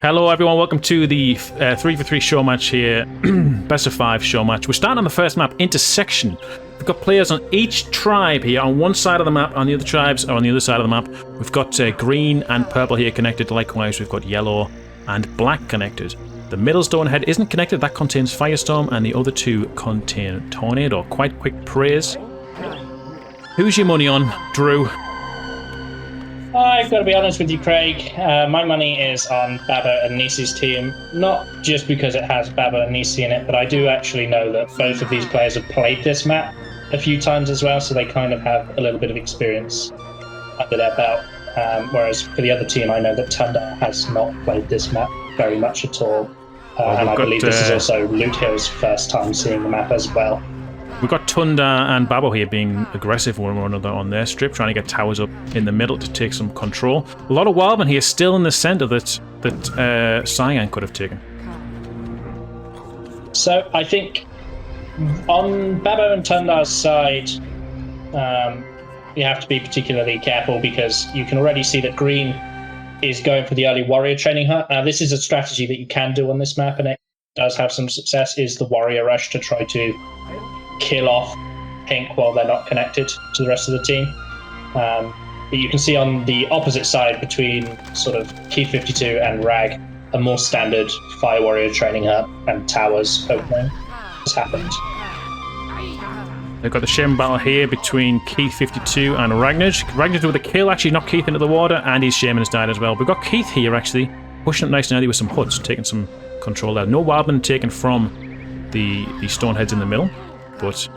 Hello everyone, welcome to the 3v3 show match here, best of 5 show match. We're starting on the first map, Intersection. We've got players on each tribe here, on one side of the map, on the other tribes are on the other side of the map. We've got green and purple here connected, likewise we've got yellow and black connected. The middle stone head isn't connected, that contains Firestorm, and the other two contain Tornado. Quite quick praise. Who's your money on, Drew? I've got to be honest with you, Craig. My money is on Babo and Nisi's team, not just because it has Babo and Nisi in it, but I do actually know that both of these players have played this map a few times as well, so they kind of have a little bit of experience under their belt. Whereas for the other team, I know that Tunda has not played this map very much at all. And I believe this is also Loot Hill's first time seeing the map as well. We've got Tunda and Babo here being aggressive one another on their strip, trying to get towers up in the middle to take some control. A lot of wildmen here still in the centre that Cyan could have taken. So I think on Babo and Tunda's side, you have to be particularly careful because you can already see that green is going for the early warrior training hut. Now this is a strategy that you can do on this map and it does have some success, is the warrior rush to try to kill off pink while they're not connected to the rest of the team. But you can see on the opposite side between sort of Key 52 and Rag, a more standard Fire Warrior training hut and towers opening has happened. They've got the Shaman battle here between Keith 52 and Ragnage. Ragnage with a kill actually knocked Keith into the water, and his Shaman has died as well. We've got Keith here actually pushing up nice and early with some huts, taking some control there. No wildman taken from the stoneheads in the middle. But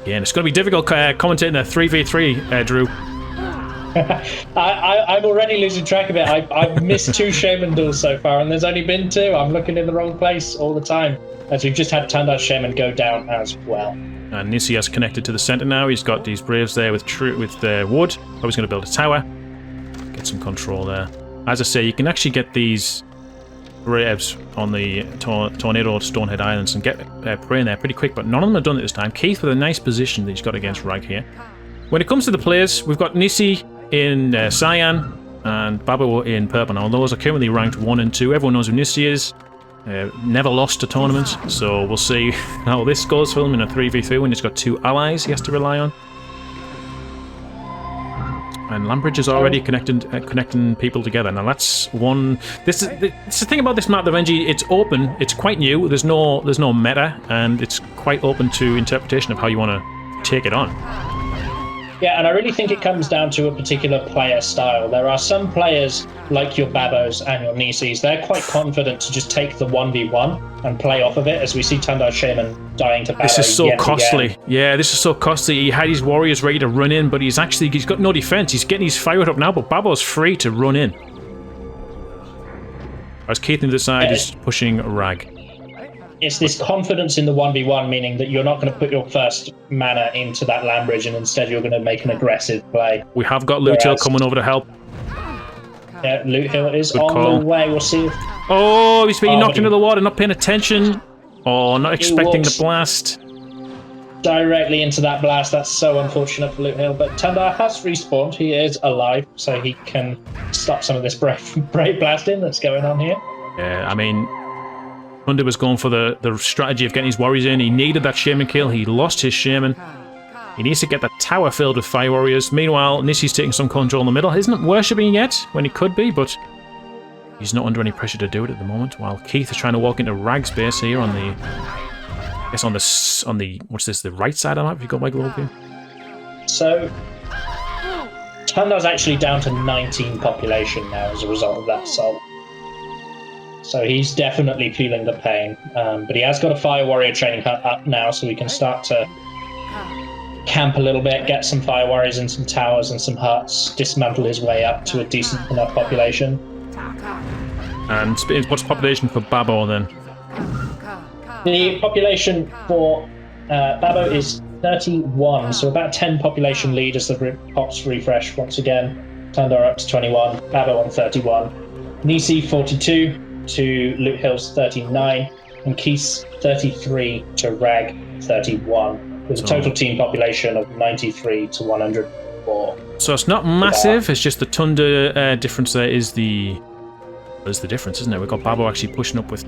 again, it's going to be difficult commentating a 3v3, Drew. I'm already losing track of it. I've missed 2 Shaman duels so far, and there's only been 2. I'm looking in the wrong place all the time, as we've just had Tunda's Shaman go down as well. And Nisi has connected to the centre now. He's got these Braves there with wood. I was going to build a tower. Get some control there. As I say, you can actually get these Braves on the Tornado Stonehead Islands and get prey in there pretty quick, but none of them have done it this time. Keith with a nice position that he's got against Rag here. When it comes to the players, we've got Nisi in Cyan and Babo in purple. Now those are currently ranked 1 and 2. Everyone knows who Nisi is. Never lost a tournament, so we'll see how this goes for him in a 3v3 when he's got 2 allies he has to rely on. And Lambridge is already connecting people together. Now that's one. It's the thing about this map, the Renji. It's open. It's quite new. There's no meta, and it's quite open to interpretation of how you want to take it on. Yeah, and I really think it comes down to a particular player style. There are some players, like your Babos and your Nisis, they're quite confident to just take the 1v1 and play off of it, as we see Tunda Shaman dying to Babo. This is so costly. Yeah, this is so costly. He had his warriors ready to run in, but he's got no defense. He's getting his fire up now, but Babo's free to run in. Whereas Keith on the side is pushing Rag. It's this confidence in the 1v1, meaning that you're not going to put your first mana into that land bridge and instead you're going to make an aggressive play. We have got Loot Hill coming over to help. Yeah, Loot Hill is Good on call. The way. We'll see. Oh, he's being knocked into the water, not paying attention. Oh, not expecting the blast. Directly into that blast. That's so unfortunate for Loot Hill. But Tunda has respawned. He is alive, so he can stop some of this brave blasting that's going on here. Yeah, I mean, Tunda was going for the strategy of getting his warriors in. He needed that Shaman kill. He lost his Shaman. He needs to get that tower filled with fire warriors. Meanwhile, Nisi's taking some control in the middle. Isn't worshipping yet when he could be, but he's not under any pressure to do it at the moment. While Keith is trying to walk into Rag's base here on the, I guess on the what's this? The right side of the map. Have you got my globe here? So Tunda's actually down to 19 population now as a result of that assault. So he's definitely feeling the pain, but he has got a Fire Warrior training hut up now, so we can start to camp a little bit, get some Fire Warriors and some towers and some huts, dismantle his way up to a decent enough population. And what's population for Babo then? The population for Babo is 31, so about 10 population lead as the pops refresh once again. Tunda up to 21, Babo on 31, Nisi 42, to Loot Hill's 39, and Keith's 33 to Rag 31, with a total team population of 93 to 104. So it's not massive, it's just the Tunda difference there is the There's the difference, isn't it? We've got Babbo actually pushing up with...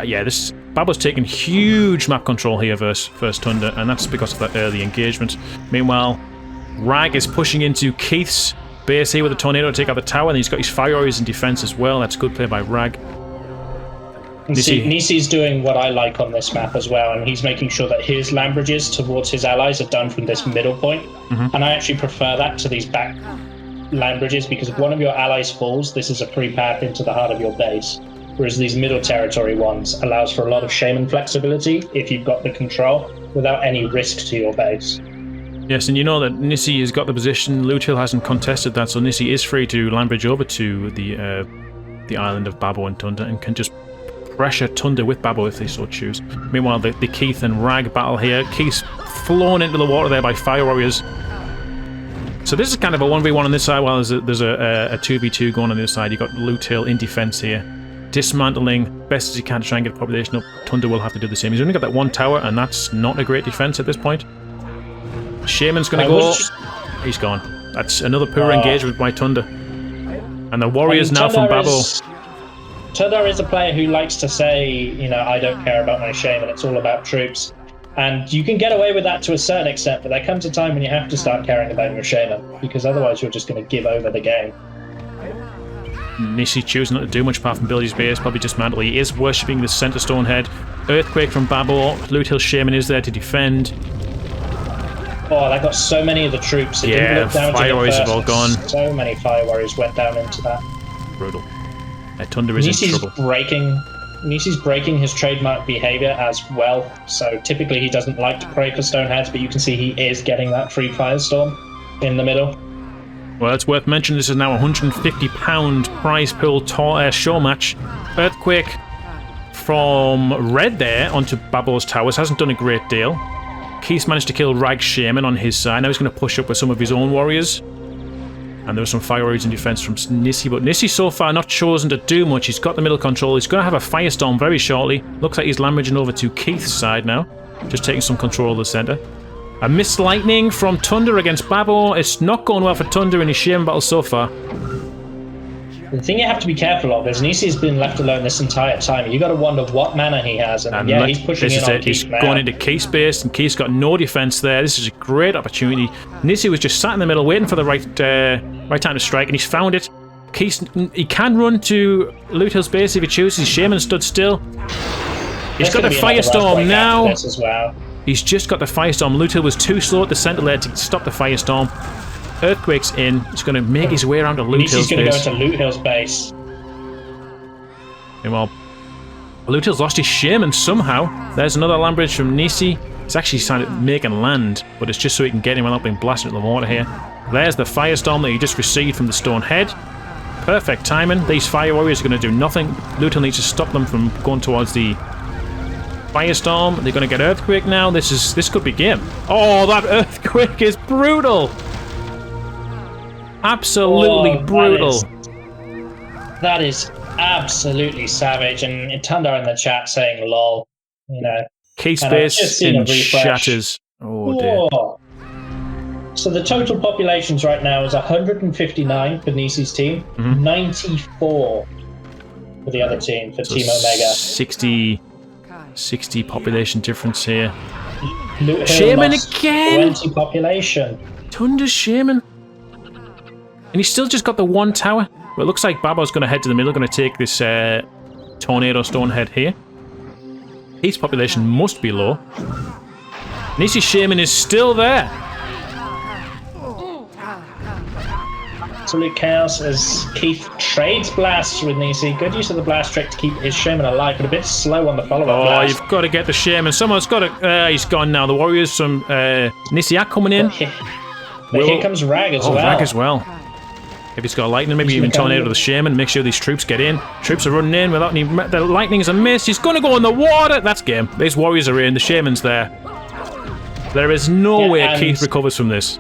yeah, Babbo's taking huge map control here versus Tunda, and that's because of that early engagement. Meanwhile, Rag is pushing into Keith's base here with a tornado to take out the tower, and he's got his fire warriors in defense as well. That's good play by Rag. Nisi's doing what I like on this map as well, and he's making sure that his land bridges towards his allies are done from this middle point. And I actually prefer that to these back land bridges, because if one of your allies falls, this is a free path into the heart of your base. Whereas these middle territory ones allows for a lot of shaman flexibility if you've got the control without any risk to your base. Yes, and you know that Nisi has got the position. Loot Hill hasn't contested that, so Nisi is free to land bridge over to the island of Babbo and Tunda, and can just pressure Tunda with Babbo if they so choose. Meanwhile, the Keith and Rag battle here. Keith's flown into the water there by fire warriors. So this is kind of a 1v1 on this side, while there's a 2v2 going on the other side. You've got Loot Hill in defense here, dismantling best as he can to try and get the population up. Tunda will have to do the same. He's only got that one tower, and that's not a great defense at this point. Shaman's going to go. He's gone. That's another poor engagement by Tunda. And the warriors now from Babbo. Tunda is a player who likes to say, you know, I don't care about my shaman, it's all about troops. And you can get away with that to a certain extent, but there comes a time when you have to start caring about your shaman, because otherwise you're just going to give over the game. Nisi choosing not to do much apart from build his base, probably dismantle. He is worshipping the center stone head. Earthquake from Babbo. Loot Hill Shaman is there to defend. Oh, that got so many of the troops. It didn't look damaging fire warriors have all gone. So many fire warriors went down into that. Brutal. Tunda is in trouble. Nisi's breaking his trademark behavior as well, so typically he doesn't like to pray for Stoneheads, but you can see he is getting that free firestorm in the middle. Well, it's worth mentioning this is now a £150 prize pool show match. Earthquake from Red there onto Babbo's towers hasn't done a great deal. Keith's managed to kill Rag Shaman on his side. Now he's going to push up with some of his own warriors. And there were some fire warriors in defense from Nisi, but Nisi so far not chosen to do much. He's got the middle control. He's going to have a firestorm very shortly. Looks like he's land bridging over to Keith's side now, just taking some control of the center. A missed lightning from Tunda against Babbo. It's not going well for Tunda in his shaman battle so far. The thing you have to be careful of is Nisi's been left alone this entire time. You got to wonder what mana he has, and yeah, he's pushing in on Keith. He's going into Keith's base, and Keith's got no defense there. This is a great opportunity. Nisi was just sat in the middle, waiting for the right time to strike, and he's found it. Keith, he can run to Loot Hill's base if he chooses. His shaman stood still. He's got the firestorm now. As well. He's just got the firestorm. Loot Hill was too slow at the center there to stop the firestorm. Earthquake's in. He's going to make his way around to Loot Hill's base. He's going to go into Loot Hill's base. Meanwhile, Loot Hill's lost his shaman somehow. There's another land bridge from Nisi. He's actually started making land, but it's just so he can get him without being blasted into the water here. There's the firestorm that he just received from the stone head. Perfect timing. These fire warriors are going to do nothing. Loot Hill needs to stop them from going towards the firestorm. They're going to get earthquake now. This could be game. Oh, that earthquake is brutal. Absolutely brutal. That is absolutely savage. And Tunda in the chat saying lol. You know. Keith's base in shatters. Oh dear. So the total populations right now is 159 for Nisi's team, 94 for the other team, for Team Omega. 60 population difference here. Shaman again! 20 population. Tunda's Shaman. And he's still just got the one tower. Well, it looks like Babbo's going to head to the middle, going to take this tornado stone head here. His population must be low. Nisi's Shaman is still there. Absolute chaos as Keith trades blasts with Nisi. Good use of the blast trick to keep his shaman alive, but a bit slow on the follow-up blast. You've got to get the shaman. Someone's got to... he's gone now. The warriors from Nisi are coming in. But here comes Rag as well. Rag as well. If he's got lightning, maybe even tornado to the shaman. Make sure these troops get in. Troops are running in without any... The lightning's a miss. He's going to go in the water. That's game. These warriors are in. The shaman's there. There is no way Keith recovers from this.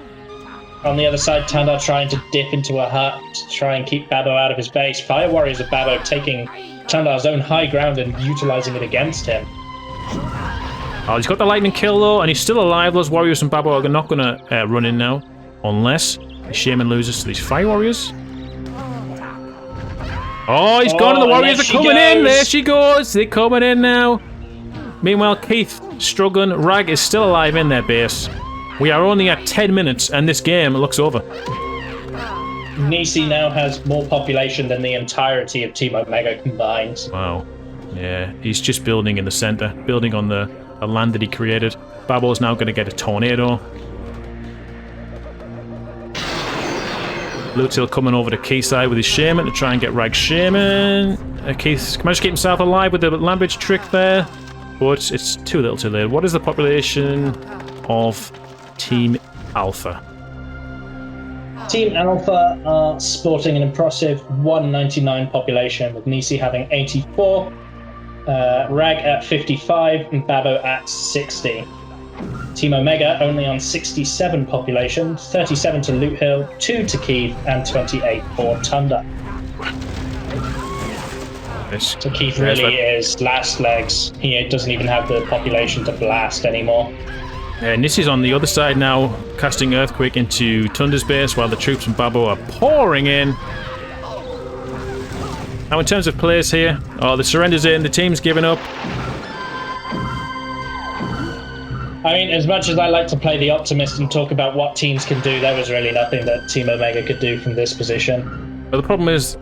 On the other side, Tunda trying to dip into a hut to try and keep Babbo out of his base. Fire warriors of Babbo taking Tunda's own high ground and utilizing it against him. Oh, he's got the lightning kill though, and he's still alive. Those warriors from Babbo are not going to run in now, unless the shaman loses to these fire warriors. Oh, he's gone and the and Warriors there are she coming in. goes. There she goes. They're coming in now. Meanwhile, Keith struggling. Rag is still alive in their base. We are only at 10 minutes and this game looks over. Nisi now has more population than the entirety of Team Omega combined. Wow. Yeah, he's just building in the center, building on the land that he created. Babo's now going to get a tornado. Lutil coming over to Keyside with his Shaman to try and get Rag's Shaman. Keith managed to keep himself alive with the land bridge trick there, but it's too little too late. What is the population of Team Alpha? Team Alpha are sporting an impressive 199 population, with Nisi having 84, Rag at 55, and Babo at 60. Team Omega only on 67 population, 37 to Loot Hill, 2 to Keith, and 28 for Tunda. So Keith really is last legs. He doesn't even have the population to blast anymore. Nissi's on the other side now, casting Earthquake into Tunda's base while the troops from Babo are pouring in. Now in terms of players here, the surrender's in, the team's given up. I mean, as much as I like to play the optimist and talk about what teams can do, there was really nothing that Team Omega could do from this position. But the problem is,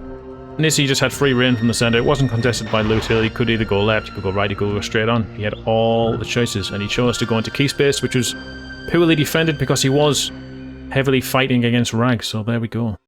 Nissi just had free reign from the center. It wasn't contested by Lutil. He could either go left, he could go right, he could go straight on. He had all the choices, and he chose to go into Keith's base, which was poorly defended because he was heavily fighting against Rag, so there we go.